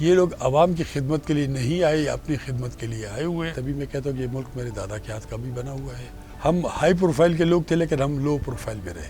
یہ لوگ عوام کی خدمت کے لیے نہیں آئے، اپنی خدمت کے لیے آئے ہوئے ہیں۔ تبھی میں کہتا ہوں کہ یہ ملک میرے دادا کے ہاتھ کا بھی بنا ہوا ہے۔ ہم ہائی پروفائل کے لوگ تھے لیکن ہم لو پروفائل پہ رہے۔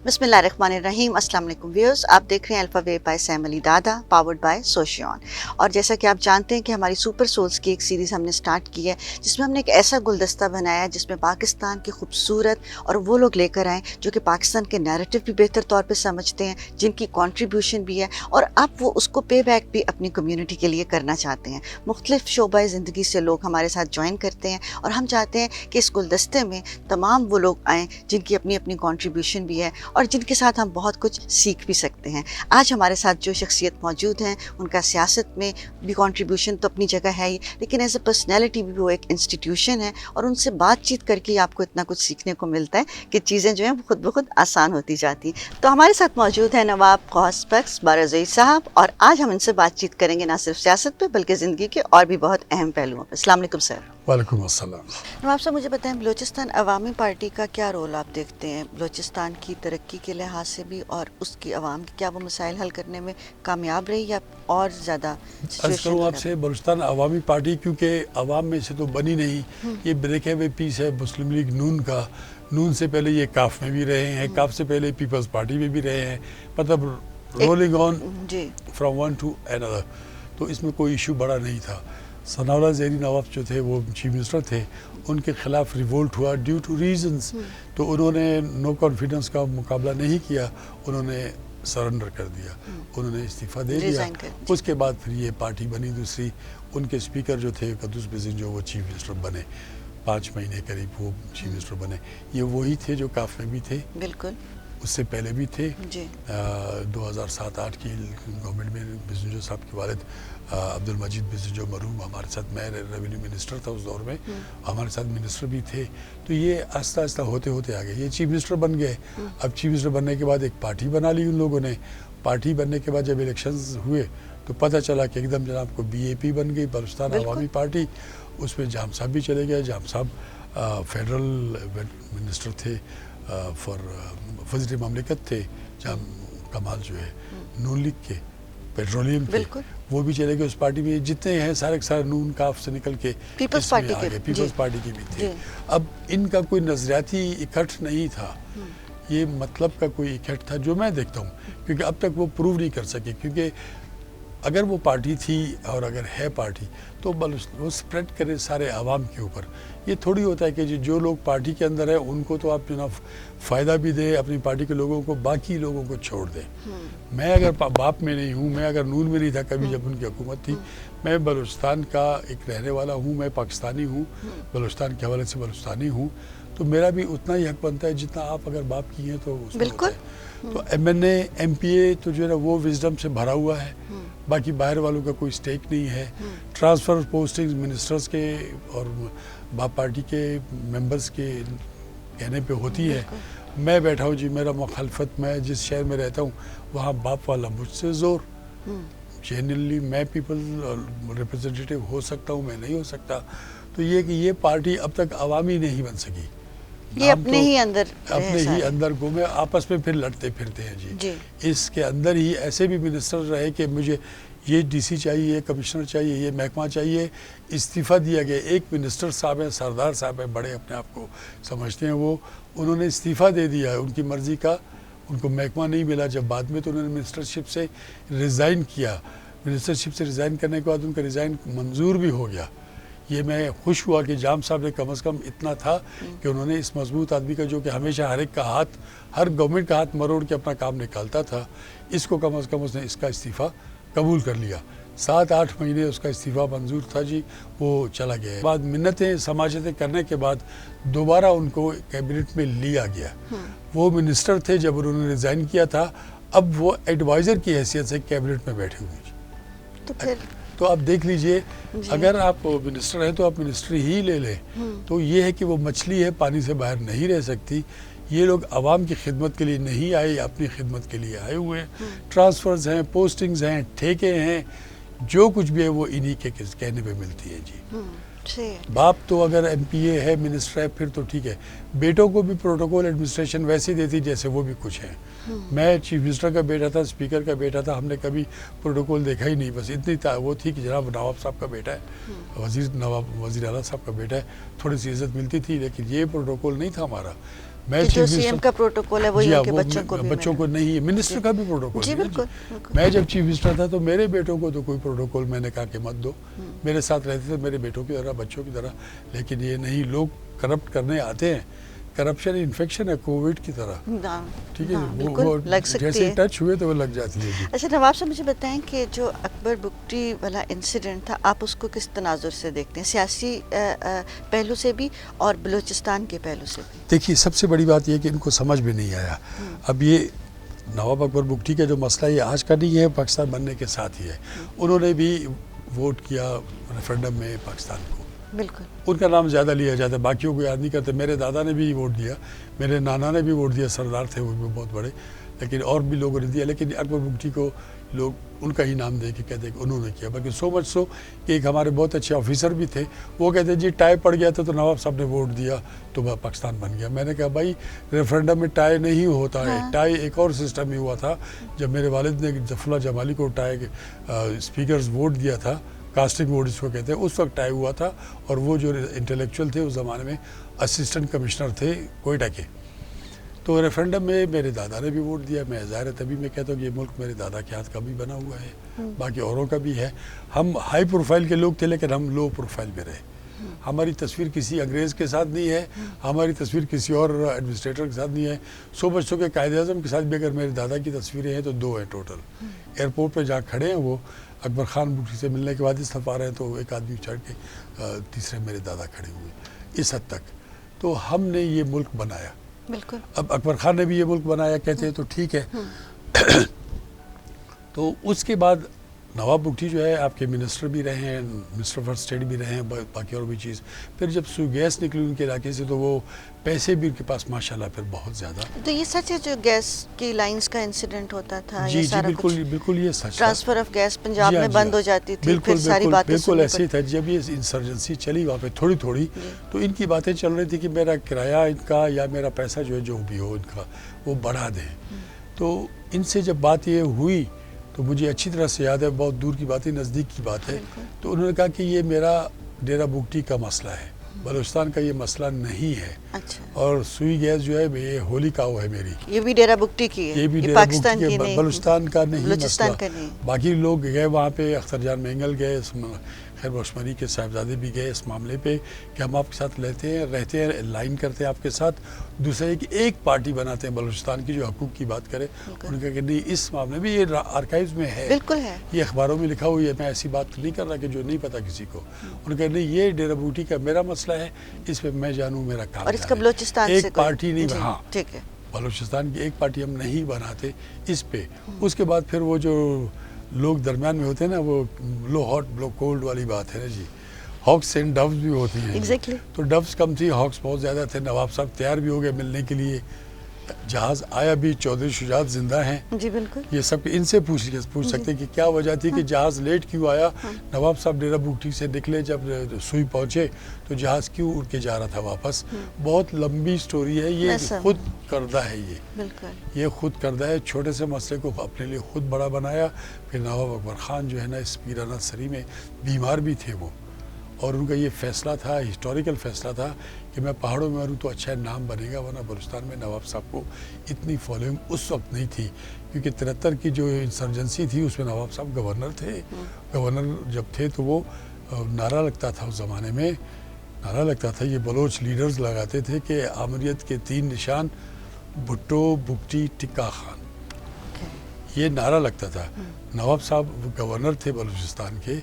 بسم اللہ الرحمن الرحیم۔ السلام علیکم ویورز، آپ دیکھ رہے ہیں الفا ویو بائی سیم علی دادا، پاورڈ بائی سوشیون۔ اور جیسا کہ آپ جانتے ہیں کہ ہماری سپر سولز کی ایک سیریز ہم نے سٹارٹ کی ہے جس میں ہم نے ایک ایسا گلدستہ بنایا ہے جس میں پاکستان کی خوبصورت اور وہ لوگ لے کر آئیں جو کہ پاکستان کے نیریٹو بھی بہتر طور پہ سمجھتے ہیں، جن کی کنٹریبیوشن بھی ہے اور اب وہ اس کو پے بیک بھی اپنی کمیونٹی کے لیے کرنا چاہتے ہیں۔ مختلف شعبۂ زندگی سے لوگ ہمارے ساتھ جوائن کرتے ہیں اور ہم چاہتے ہیں کہ اس گلدستے میں تمام وہ لوگ آئیں جن کی اپنی اپنی کنٹریبیوشن بھی ہے اور جن کے ساتھ ہم بہت کچھ سیکھ بھی سکتے ہیں۔ آج ہمارے ساتھ جو شخصیت موجود ہیں ان کا سیاست میں بھی کنٹریبیوشن تو اپنی جگہ ہے ہی، لیکن ایز اے پرسنالٹی بھی وہ ایک انسٹیٹیوشن ہے اور ان سے بات چیت کر کے آپ کو اتنا کچھ سیکھنے کو ملتا ہے کہ چیزیں جو ہیں وہ خود بخود آسان ہوتی جاتی ہیں۔ تو ہمارے ساتھ موجود ہیں نواب قوس بخش بارزئی صاحب، اور آج ہم ان سے بات چیت کریں گے نہ صرف سیاست پہ بلکہ زندگی کے اور بھی بہت اہم پہلوؤں پہ۔ السلام علیکم سر۔ وعلیکم السلام۔ نواب صاحب مجھے بتائیں، بلوچستان عوامی پارٹی کا کیا رول آپ دیکھتے ہیں بلوچستان کی ترقی کے لحاظ سے بھی، اور اس کی عوام کی کیا وہ مسائل حل کرنے میں کامیاب رہی یا اور زیادہ عرض کروں آپ سے، بلوچستان عوامی پارٹی کیونکہ عوام میں سے تو بنی نہیں، یہ بریک اوے پیس ہے مسلم لیگ نون کا۔ نون سے پہلے یہ کاف میں بھی رہے ہیں، کاف سے پہلے پیپلز پارٹی میں بھی رہے ہیں، مطلب rolling on from one to another. تو اس میں کوئی ایشو بڑا نہیں تھا۔ ثناء اللہ زہری نواب جو تھے وہ چیف منسٹر تھے، ان کے خلاف ریولٹ ہوا ڈیو ٹو ریزنز، تو انہوں نے نو کانفیڈنس کا مقابلہ نہیں کیا، انہوں نے سرنڈر کر دیا، انہوں نے استعفیٰ دے دیا۔ اس کے بعد پھر یہ پارٹی بنی دوسری، ان کے اسپیکر جو تھے قدوس بزنجو وہ چیف منسٹر بنے، 5 مہینے قریب وہ چیف منسٹر بنے۔ یہ وہی تھے جو کاف میں بھی تھے، بالکل اس سے پہلے بھی تھے۔ جی 2007-8 کی گورنمنٹ میں بزنجو صاحب کے والد عبد المجید بزنجو مرحوم ہمارے ساتھ، میں ریونیو منسٹر تھا اس دور میں، ہمارے ساتھ منسٹر بھی تھے۔ تو یہ آہستہ آہستہ ہوتے ہوتے آگے یہ چیف منسٹر بن گئے۔ اب چیف منسٹر بننے کے بعد ایک پارٹی بنا لی ان لوگوں نے۔ پارٹی بننے کے بعد جب الیکشنز ہوئے تو پتہ چلا کہ ایک دم جناب کو BAP بن گئی، بلوچستان عوامی پارٹی۔ اس میں جام صاحب بھی چلے گئے۔ جام صاحب فیڈرل منسٹر تھے فار وزیر مملکت تھے، جام کمال جو ہے نون لیگ کے پیٹرولیم کے، وہ بھی چلے گئے اس پارٹی میں۔ جتنے ہیں سارے سارے نون کاف سے نکل کے پیپلز پارٹی کے، پیپلز پارٹی کے بھی تھے۔ اب ان کا کوئی نظریاتی اکٹھ نہیں تھا، یہ مطلب کا کوئی اکٹھ تھا جو میں دیکھتا ہوں، کیونکہ اب تک وہ پروو نہیں کر سکے، کیونکہ اگر وہ پارٹی تھی اور اگر ہے پارٹی تو وہ سپریڈ کرے سارے عوام کے اوپر۔ یہ تھوڑی ہوتا ہے کہ جو لوگ پارٹی کے اندر ہیں ان کو تو آپ جناب فائدہ بھی دیں اپنی پارٹی کے لوگوں کو، باقی لوگوں کو چھوڑ دیں۔ میں اگر باپ میں نہیں ہوں، میں اگر نون میں نہیں تھا کبھی جب ان کی حکومت تھی، میں بلوچستان کا ایک رہنے والا ہوں، میں پاکستانی ہوں، بلوچستان کے حوالے سے بلوچستانی ہوں، تو میرا بھی اتنا ہی حق بنتا ہے جتنا آپ اگر باپ کی ہیں تو اس میں ہوتا ہے۔ تو MNA MPA تو جو ہے نا وہ وزڈم سے بھرا ہوا ہے، باقی باہر والوں کا کوئی سٹیک نہیں ہے۔ ٹرانسفر پوسٹنگ منسٹرز کے اور باپ پارٹی کے ممبرز کے کہنے پہ ہوتی ہے۔ میں بیٹھا ہوں جی، میرا مخالفت، میں جس شہر میں رہتا ہوں وہاں باپ والا مجھ سے زور، جنرلی میں پیپل ریپرزنٹیٹیو ہو سکتا ہوں، میں نہیں ہو سکتا۔ تو یہ کہ یہ پارٹی اب تک عوامی نہیں بن سکی، یہ اپنے ہی اندر گھومے، آپس میں پھر لڑتے پھرتے ہیں جی۔ اس کے اندر ہی ایسے بھی منسٹر رہے کہ مجھے یہ DC چاہیے، یہ کمشنر چاہیے، یہ محکمہ چاہیے، استعفیٰ دیا گیا۔ ایک منسٹر صاحب ہیں، سردار صاحب ہیں، بڑے اپنے آپ کو سمجھتے ہیں وہ، انہوں نے استعفیٰ دے دیا ہے ان کی مرضی کا، ان کو محکمہ نہیں ملا جب بعد میں، تو انہوں نے منسٹرشپ سے ریزائن کیا۔ منسٹرشپ سے ریزائن کرنے کے بعد ان کا ریزائن منظور بھی ہو گیا۔ یہ میں خوش ہوا کہ جام صاحب نے کم از کم اتنا تھا کہ انہوں نے اس مضبوط آدمی کا، جو کہ ہمیشہ ہر ایک کا ہاتھ، ہر گورنمنٹ کا ہاتھ مروڑ کے اپنا کام نکالتا تھا، اس کو کم از کم اس نے اس کا استعفیٰ قبول کر لیا۔ 7-8 مہینے اس کا استعفیٰ منظور تھا جی، وہ چلا گیا۔ بعد منتیں سماجتیں کرنے کے بعد دوبارہ ان کو کیبنٹ میں لیا گیا۔ وہ منسٹر تھے جب انہوں نے ریزائن کیا تھا، اب وہ ایڈوائزر کی حیثیت سے کیبنٹ میں بیٹھے ہوئے جی۔ تو آپ دیکھ لیجئے، اگر آپ منسٹر ہیں تو آپ منسٹری ہی لے لیں۔ تو یہ ہے کہ وہ مچھلی ہے، پانی سے باہر نہیں رہ سکتی۔ یہ لوگ عوام کی خدمت کے لیے نہیں آئے، اپنی خدمت کے لیے آئے ہوئے ہیں۔ ٹرانسفرز ہیں، پوسٹنگز ہیں، ٹھیکے ہیں، جو کچھ بھی ہے وہ انہی کے کہنے پہ ملتی ہے جی۔ باپ تو اگر ایم پی اے ہے منسٹر ہے پھر تو ٹھیک ہے, بیٹوں کو بھی پروٹوکول ایڈمنسٹریشن ویسے دیتی جیسے وہ بھی کچھ ہیں. میں چیف منسٹر کا بیٹا تھا, اسپیکر کا بیٹا تھا, ہم نے کبھی پروٹوکول دیکھا ہی نہیں, بس اتنی وہ تھی کہ جناب نواب صاحب کا بیٹا ہے, وزیر اعلیٰ صاحب کا بیٹا ہے, تھوڑی سی عزت ملتی تھی, لیکن یہ پروٹوکول نہیں تھا ہمارا. میں جو سی ایم کا پروٹوکول ہے وہ بچوں کو نہیں ہے, منسٹر کا بھی پروٹوکول جی بالکل. میں جب چیف منسٹر تھا تو میرے بیٹوں کو تو کوئی پروٹوکول میں نے کہا کہ مت دو, میرے ساتھ رہتے تھے میرے بیٹوں کی طرح, بچوں کی طرح. لیکن یہ نہیں, لوگ کرپٹ کرنے آتے ہیں, کرپشن انفیکشن ہے کووڈ کی طرح, ٹھیک ہے, وہ جیسے ٹچ ہوئے تو وہ لگ جاتی ہے. اچھا نواب صاحب مجھے بتائیں کہ جو اکبر بگٹی والا انسیڈنٹ تھا آپ اس کو کس تناظر سے دیکھتے ہیں, سیاسی پہلو سے بھی اور بلوچستان کے پہلو سے بھی؟ دیکھیے سب سے بڑی بات یہ ہے کہ ان کو سمجھ بھی نہیں آیا. اب یہ نواب اکبر بگٹی کا جو مسئلہ یہ آج کا نہیں ہے, پاکستان بننے کے ساتھ ہی ہے. انہوں نے بھی ووٹ کیا ریفرنڈم میں پاکستان کو, بالکل ان کا نام زیادہ لیا جاتا ہے, باقیوں کو یاد نہیں کرتے. میرے دادا نے بھی ووٹ دیا, میرے نانا نے بھی ووٹ دیا, سردار تھے وہ بھی بہت بڑے, لیکن اور بھی لوگوں نے دیا, لیکن اکبر بگٹی کو لوگ ان کا ہی نام دے کے کہتے ہیں کہ انہوں نے کیا. بلکہ سو مچ سو کہ ایک ہمارے بہت اچھے آفیسر بھی تھے, وہ کہتے ہیں جی ٹائی پڑ گیا تھا تو نواب صاحب نے ووٹ دیا تو پاکستان بن گیا. میں نے کہا بھائی ریفرنڈم میں ٹائی نہیں ہوتا ہے, ٹائی ایک اور سسٹم ہی ہوا تھا. جب میرے والد نے ظفراللہ جمالی کو ٹائی اسپیکرز ووٹ دیا تھا, کاسٹنگ ووٹ اس کو کہتے ہیں, اس وقت ٹائی ہوا تھا. اور وہ جو انٹلیکچوئل تھے اس زمانے میں اسسٹنٹ کمشنر تھے کوئٹہ کے, تو ریفرنڈم میں میرے دادا نے بھی ووٹ دیا. میں ظاہر ہے تبھی میں کہتا ہوں کہ یہ ملک میرے دادا کے ہاتھ کا بھی بنا ہوا ہے, باقی اوروں کا بھی ہے. ہم ہائی پروفائل کے لوگ تھے لیکن ہم لو پروفائل میں رہے. ہماری تصویر کسی انگریز کے ساتھ نہیں ہے, ہماری تصویر کسی اور ایڈمنسٹریٹر کے ساتھ نہیں ہے. سو بچوں کے قائد اعظم کے ساتھ بھی اگر میرے دادا کی تصویریں ہیں تو 2 ہیں ٹوٹل. ایئرپورٹ پہ جہاں کھڑے ہیں وہ اکبر خان بگٹی سے ملنے کے بعد اس طرف آ رہے ہیں تو ایک آدمی چڑھ کے تیسرے میرے دادا کھڑے ہوئے. اس حد تک تو ہم نے یہ ملک بنایا. بالکل. اب اکبر خان نے بھی یہ ملک بنایا کہتے ہیں تو ٹھیک ہے. تو اس کے بعد نواب بگٹی جو ہے آپ کے منسٹر بھی رہے ہیں, منسٹر فار اسٹیٹ بھی رہے ہیں, باقی اور بھی چیز. پھر جب سوئی گیس نکلی ان کے علاقے سے تو وہ پیسے بھی ان کے پاس ماشاءاللہ پھر بہت زیادہ. تو یہ سچ ہے جو گیس کی لائنز کا انسیڈنٹ ہوتا تھا؟ جی جی بالکل بالکل یہ سچ. ٹرانسفر آف گیس پنجاب میں بند ہو جاتی تھی, پھر ساری باتیں بالکل ایسے ہی تھا. جب یہ انسرجنسی چلی وہاں پہ تھوڑی تھوڑی تو ان کی باتیں چل رہی تھی کہ میرا کرایہ ان کا یا میرا پیسہ جو ہے جو بھی ہو ان کا وہ بڑھا دیں. تو ان سے جب بات یہ ہوئی تو مجھے اچھی طرح سے یاد ہے, بہت دور کی بات ہے نزدیک کی بات ہے. تو انہوں نے کہا کہ یہ میرا ڈیرہ بگٹی کا مسئلہ ہے, بلوچستان کا یہ مسئلہ نہیں ہے. اور سوئی گیس جو ہے یہ ہولی کاؤ ہے میری, یہ بھی ڈیرہ بگٹی کی ہے, یہ بھی ڈیرہ بگٹی کی ہے, بلوچستان کا نہیں مسئلہ. باقی لوگ گئے وہاں پہ, اختر جان مینگل گئے, خیر بخشمری کے صاحبزادے بھی گئے اس معاملے پہ کہ ہم آپ کے ساتھ رہتے ہیں, لائن کرتے ہیں آپ کے ساتھ. دوسرے کہ ایک پارٹی بناتے ہیں بلوچستان کی جو حقوق کی بات کرے. انہوں نے کہا کہ نہیں اس معاملے میں یہ آرکائیوز میں ہے, بالکل ہے, یہ اخباروں میں لکھا ہوا ہے, میں ایسی بات نہیں کر رہا کہ جو نہیں پتا کسی کو. انہوں نے کہا نہیں یہ ڈیرہ بگٹی کا میرا مسئلہ ہے, اس پہ میں جانوں میرا کام. اور اس کا بلوچستان سے ایک پارٹی نہیں, ہاں ٹھیک ہے, بلوچستان کی ایک پارٹی ہم نہیں بناتے اس پہ. اس کے بعد پھر وہ جو لوگ درمیان میں ہوتے ہیں نا, وہ لو ہاٹ بلو کولڈ والی بات ہے نا جی, ہاکس اینڈ ڈوز بھی ہوتی ہیں. تو ڈوز کم تھی, ہاکس بہت زیادہ تھے. نواب صاحب تیار بھی ہو گئے ملنے کے لیے, جہاز آیا بھی, چودھری شجاعت زندہ ہیں. جی بالکل. یہ سب ان سے پوچھ سکتے ہیں کہ کیا وجہ تھی کہ جہاز لیٹ کیوں آیا. نواب صاحب ڈیرہ بگٹی سے نکلے, جب سوئی پہنچے تو جہاز کیوں اڑ کے جا رہا تھا واپس. بہت لمبی سٹوری ہے, یہ خود کردہ ہے, یہ خود کردہ ہے. چھوٹے سے مسئلے کو اپنے لیے خود بڑا بنایا. پھر نواب اکبر خان جو ہے نا اس پیرانہ سری میں بیمار بھی تھے وہ, اور ان کا یہ فیصلہ تھا, ہسٹوریکل فیصلہ تھا کہ میں پہاڑوں میں مروں تو اچھا نام بنے گا. ورنہ بلوچستان میں نواب صاحب کو اتنی فالوئنگ اس وقت نہیں تھی, کیونکہ 73 کی جو انسرجنسی تھی اس میں نواب صاحب گورنر تھے. گورنر جب تھے تو وہ نعرہ لگتا تھا, اس زمانے میں نعرہ لگتا تھا, یہ بلوچ لیڈرز لگاتے تھے کہ آمریت کے 3 نشان بھٹو, بگٹی, ٹکا خان, یہ نعرہ لگتا تھا. نواب صاحب گورنر تھے بلوچستان کے,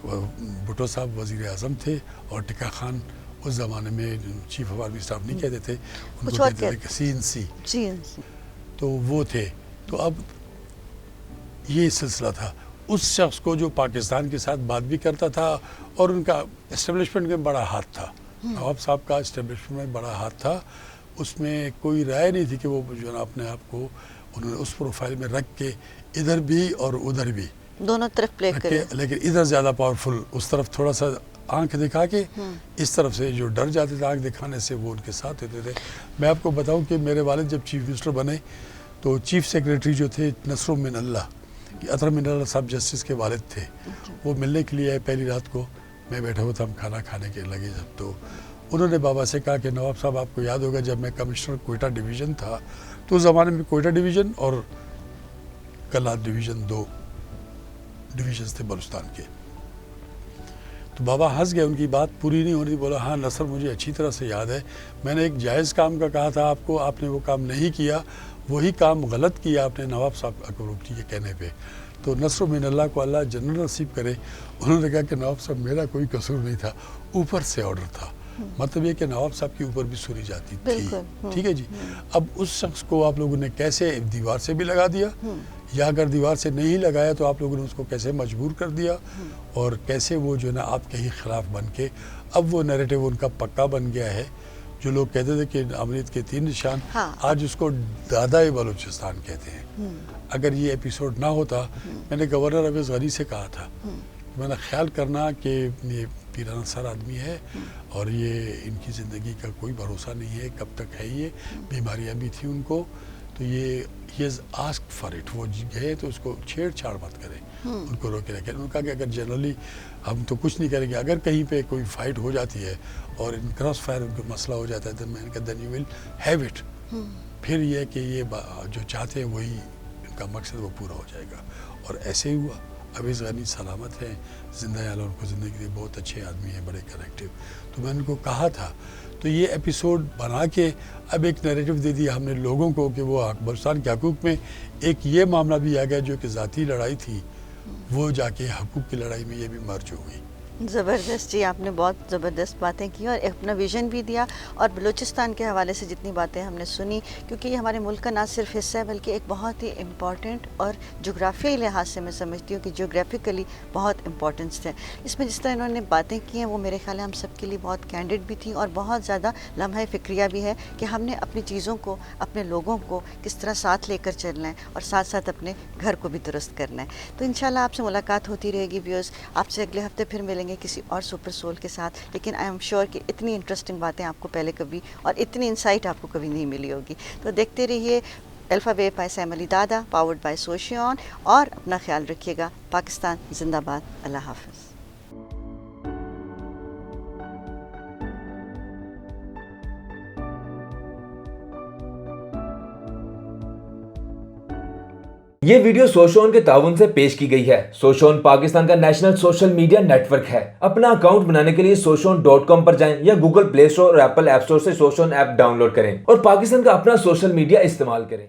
بھٹو صاحب وزیر اعظم تھے, اور ٹکا خان اس زمانے میں چیف آف آرمی اسٹاف نہیں کہتے تھے, ان کو کہتے تھے کہ CNC, تو وہ تھے. تو اب یہ سلسلہ تھا. اس شخص کو جو پاکستان کے ساتھ بات بھی کرتا تھا, اور ان کا اسٹیبلشمنٹ میں بڑا ہاتھ تھا, نواب صاحب کا اسٹیبلشمنٹ میں بڑا ہاتھ تھا. اس میں کوئی رائے نہیں تھی کہ وہ جو نا اپنے آپ کو انہوں نے اس پروفائل میں رکھ کے ادھر بھی اور ادھر بھی دونوں طرف پلے کرے, لیکن ادھر زیادہ پاورفل, اس طرف تھوڑا سا آنکھ دکھا کے اس طرف سے جو ڈر جاتے تھے آنکھ دکھانے سے وہ ان کے ساتھ ہوتے تھے. میں آپ کو بتاؤں کہ میرے والد جب چیف منسٹر بنے تو چیف سیکریٹری جو تھے نصر من اللہ اطہر من اللہ صاحب جسٹس کے والد تھے, وہ ملنے کے لیے آئے. پہلی رات کو میں بیٹھا ہوا تھا, ہم کھانا کھانے کے لگے جب, تو انہوں نے بابا سے کہا کہ نواب صاحب آپ کو یاد ہوگا جب میں کمشنر کوئٹہ ڈویژن تھا تو اس زمانے میں کوئٹہ ڈویژن اور کلات ڈویژن 2 ڈویژنز تھے بلوچستان کے. تو بابا ہنس گئے, ان کی بات پوری نہیں ہونی. بولا ہاں نصر مجھے اچھی طرح سے یاد ہے, میں نے ایک جائز کام کا کہا تھا آپ کو, آپ نے وہ کام نہیں کیا, وہی کام غلط کیا آپ نے نواب صاحب اکبر بگٹی کے کہنے پہ. تو نصر من اللہ کو اللہ جنت نصیب کرے, انہوں نے کہا کہ نواب صاحب میرا کوئی قصور نہیں تھا, اوپر سے آرڈر تھا. مطلب یہ کہ نواب صاحب کے اوپر بھی سنی جاتی تھی. ٹھیک ہے جی. اب اس شخص کو آپ لوگوں نے کیسے دیوار سے بھی لگا دیا, یا اگر دیوار سے نہیں لگایا تو آپ لوگوں نے اس کو کیسے مجبور کر دیا, اور کیسے وہ جو ہے نا آپ کے ہی خلاف بن کے اب وہ نیریٹو ان کا پکا بن گیا ہے. جو لوگ کہتے تھے کہ امریت کے 3 نشان, آج اس کو دادائے بلوچستان کہتے ہیں. اگر یہ ایپیسوڈ نہ ہوتا, میں نے گورنر اویس غنی سے کہا تھا, میں نے خیال کرنا کہ یہ پیرانہ سر آدمی ہے اور یہ ان کی زندگی کا کوئی بھروسہ نہیں ہے, کب تک ہے, یہ بیماریاں بھی تھیں ان کو, تو یہ he has asked for it. وہ گئے تو اس کو چھیڑ چھاڑ مت کریں, ان کو روکے رکھیں. انہوں نے کہا کہ اگر جنرلی ہم تو کچھ نہیں کریں گے, اگر کہیں پہ کوئی فائٹ ہو جاتی ہے اور ان کراس فائر ان کو مسئلہ ہو جاتا ہے تو میں نے کہا then you will have it. پھر یہ کہ یہ جو چاہتے ہیں وہی ان کا مقصد وہ پورا ہو جائے گا. اور ایسے ہی ہوا. اویس غنی سلامت ہیں, زندہ اللہ ان کو زندگی کے لیے بہت اچھے آدمی ہیں, بڑے کنیکٹیو. تو میں ان کو کہا تھا, تو یہ ایپیسوڈ بنا کے اب ایک نیریٹو دے دیا ہم نے لوگوں کو کہ وہ بلوچستان کے حقوق میں ایک یہ معاملہ بھی آ گیا جو کہ ذاتی لڑائی تھی, وہ جا کے حقوق کی لڑائی میں یہ بھی مرج ہو گئی. زبردست جی, آپ نے بہت زبردست باتیں کی اور اپنا ویژن بھی دیا, اور بلوچستان کے حوالے سے جتنی باتیں ہم نے سنی, کیونکہ یہ ہمارے ملک کا نہ صرف حصہ ہے بلکہ ایک بہت ہی امپورٹنٹ, اور جغرافیائی لحاظ سے میں سمجھتی ہوں کہ جغرافیکلی بہت امپورٹنس ہے اس میں. جس طرح انہوں نے باتیں کی ہیں وہ میرے خیال ہے ہم سب کے لیے بہت کینڈڈ بھی تھیں, اور بہت زیادہ لمحہ فکریہ بھی ہے کہ ہم نے اپنی چیزوں کو, اپنے لوگوں کو کس طرح ساتھ لے کر چلنا ہے, اور ساتھ ساتھ اپنے گھر کو بھی درست کرنا ہے. تو انشاءاللہ آپ سے ملاقات ہوتی رہے گی ویورز, آپ سے اگلے ہفتے پھر ملیں گے کسی اور سپر سول کے ساتھ. لیکن آئی ایم شیور کہ اتنی انٹرسٹنگ باتیں آپ کو پہلے کبھی, اور اتنی انسائٹ آپ کو کبھی نہیں ملی ہوگی. تو دیکھتے رہیے الفا ویو بائی سیم علی دادا, پاورڈ بائی سوشیون, اور اپنا خیال رکھیے گا. پاکستان زندہ باد. اللہ حافظ. یہ ویڈیو سوشون کے تعاون سے پیش کی گئی ہے. سوشون پاکستان کا national social media network ہے. اپنا اکاؤنٹ بنانے کے لیے soshon.com پر جائیں یا گوگل پلے اسٹور اور ایپل ایپ اسٹور سے سوشون ایپ ڈاؤن لوڈ کریں اور پاکستان کا اپنا سوشل میڈیا استعمال کریں.